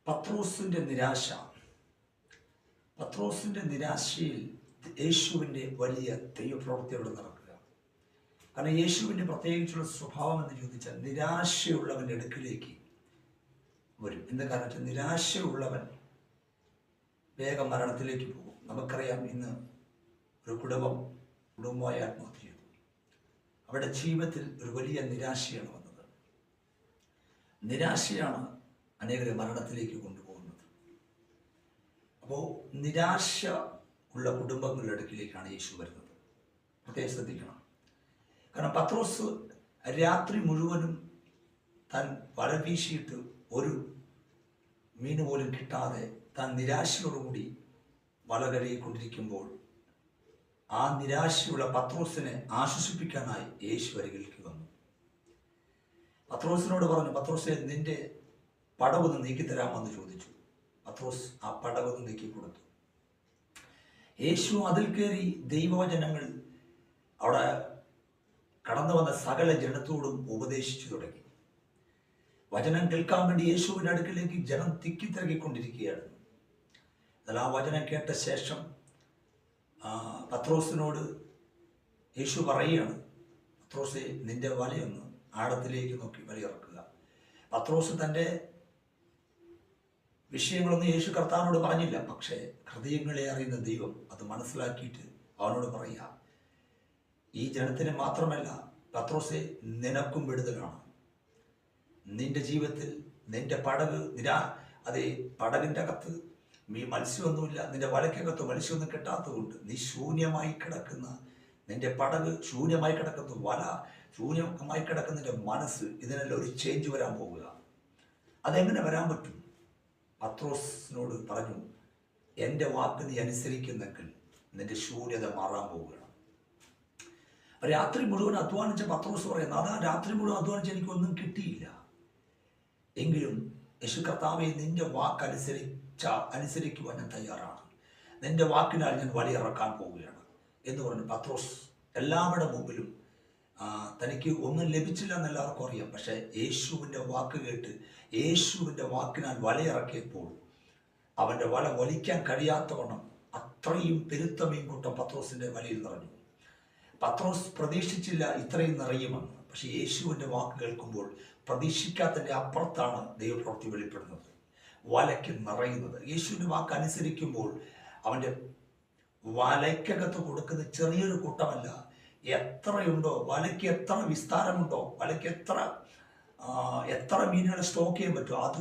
പത്രോസിന്റെ നിരാശ. പത്രോസിന്റെ നിരാശയിൽ യേശുവിൻ്റെ വലിയ ദൈവപ്രവൃത്തി അവിടെ നടക്കുക. കാരണം യേശുവിൻ്റെ പ്രത്യേകിച്ചുള്ള സ്വഭാവം എന്ന് ചോദിച്ചാൽ നിരാശയുള്ളവൻ്റെ അടുക്കിലേക്ക് വരും. എന്താ കാരണം? നിരാശയുള്ളവൻ വേഗം മരണത്തിലേക്ക് പോകും. നമുക്കറിയാം, ഇന്ന് ഒരു കുടുംബമായി ആത്മഹത്യ ചെയ്തു. അവരുടെ ജീവിതത്തിൽ ഒരു വലിയ നിരാശയാണ് വന്നത്. നിരാശയാണ് അനേകരെ മരണത്തിലേക്ക് കൊണ്ടുപോകുന്നത്. അപ്പോൾ നിരാശ ഉള്ള കുടുംബങ്ങളുടെ അടുക്കിലേക്കാണ് യേശു വരുന്നത്. പ്രത്യേകം ശ്രദ്ധിക്കണം. കാരണം പത്രോസ് രാത്രി മുഴുവനും താൻ വല വീശിയിട്ട് ഒരു മീൻ പോലും കിട്ടാതെ താൻ നിരാശയോടുകൂടി വല കഴുകിക്കൊണ്ടിരിക്കുമ്പോൾ ആ നിരാശയുള്ള പത്രോസിനെ ആശ്വസിപ്പിക്കാനായി യേശു അരികിലേക്ക് വന്നു. പത്രോസിനോട് പറഞ്ഞു, പത്രോസെ, നിന്റെ പടവൊന്ന് നീക്കിത്തരാമെന്ന് ചോദിച്ചു. പത്രോസ് ആ പടവൊന്ന് നീക്കി കൊടുത്തു. യേശു അതിൽ കയറി ദൈവവചനങ്ങൾ അവിടെ കടന്നു വന്ന സകല ജനത്തോടും ഉപദേശിച്ചു തുടങ്ങി. വചനം കേൾക്കാൻ വേണ്ടി യേശുവിൻ്റെ അടുക്കിലേക്ക് ജനം തിക്കിത്തിരക്കിക്കൊണ്ടിരിക്കുകയായിരുന്നു. എന്നാൽ ആ വചനം കേട്ട ശേഷം പത്രോസിനോട് യേശു പറയുകയാണ്, പത്രോസെ, നിന്റെ വലയൊന്ന് ആഴത്തിലേക്ക് നോക്കി വലയിറക്കുക. പത്രോസ് തൻ്റെ വിഷയങ്ങളൊന്നും യേശു കർത്താവിനോട് പറഞ്ഞില്ല. പക്ഷേ ഹൃദയങ്ങളെ അറിയുന്ന ദൈവം അത് മനസ്സിലാക്കിയിട്ട് അവനോട് പറയുക, ഈ ജനത്തിന് മാത്രമല്ല പത്രോസെ, നിനക്കും വിടുതലാണ്. നിന്റെ ജീവിതത്തിൽ നിന്റെ പടവ് പടവിൻ്റെ അകത്ത് മത്സ്യമൊന്നുമില്ല, നിന്റെ വലയ്ക്കകത്ത് മത്സ്യമൊന്നും കിട്ടാത്തതുകൊണ്ട് നീ ശൂന്യമായി കിടക്കുന്ന നിന്റെ പടവ്, ശൂന്യമായി കിടക്കുന്ന വല, ശൂന്യമായി കിടക്കുന്ന നിന്റെ മനസ്സ്, ഇതിനെല്ലാം ഒരു ചേഞ്ച് വരാൻ പോവുക. അതെങ്ങനെ വരാൻ പറ്റും? പത്രോസിനോട് പറഞ്ഞു, എൻ്റെ വാക്ക് നീ അനുസരിക്കുന്നെങ്കിൽ നിന്റെ ശൂന്യത മാറാൻ പോവുകയാണ്. രാത്രി മുഴുവൻ അധ്വാനിച്ച പത്രോസ് പറയുന്നത്, അതാ രാത്രി മുഴുവൻ അധ്വാനിച്ച് എനിക്കൊന്നും കിട്ടിയില്ല, എങ്കിലും യേശു കർത്താവെ, നിന്റെ വാക്ക് അനുസരിക്കുവാൻ ഞാൻ തയ്യാറാണ്, നിന്റെ വാക്കിനാൽ ഞാൻ വലയിറക്കാൻ പോവുകയാണ് എന്ന് പറഞ്ഞു പത്രോസ് എല്ലാവരുടെ മുമ്പിലും തനിക്ക് ഒന്നും ലഭിച്ചില്ല എന്ന് എല്ലാവർക്കും അറിയാം. പക്ഷേ യേശുവിൻ്റെ വാക്ക് കേട്ട് യേശുവിൻ്റെ വാക്കിനാൽ വലയിറക്കിയപ്പോൾ അവൻ്റെ വല വലിക്കാൻ കഴിയാത്തവണ്ണം അത്രയും പെരുത്ത മീൻകൂട്ടം പത്രോസിൻ്റെ വലയിൽ നിറഞ്ഞു. പത്രോസ് പ്രതീക്ഷിച്ചില്ല ഇത്രയും നിറയുമെന്ന്. പക്ഷേ യേശുവിൻ്റെ വാക്ക് കേൾക്കുമ്പോൾ പ്രതീക്ഷിക്കാത്തതിൻ്റെ അപ്പുറത്താണ് ദൈവപ്രവൃത്തി വെളിപ്പെടുന്നത്, വലയ്ക്ക് നിറയുന്നത്. യേശുവിൻ്റെ വാക്ക് അനുസരിക്കുമ്പോൾ അവൻ്റെ വലയ്ക്കകത്ത് കൊടുക്കുന്ന ചെറിയൊരു കൂട്ടമല്ല, എത്രയുണ്ടോ വലയ്ക്ക്, എത്ര വിസ്താരമുണ്ടോ വലയ്ക്ക്, എത്ര മീനുകളെ സ്റ്റോക്ക് ചെയ്യാൻ പറ്റുമോ അത്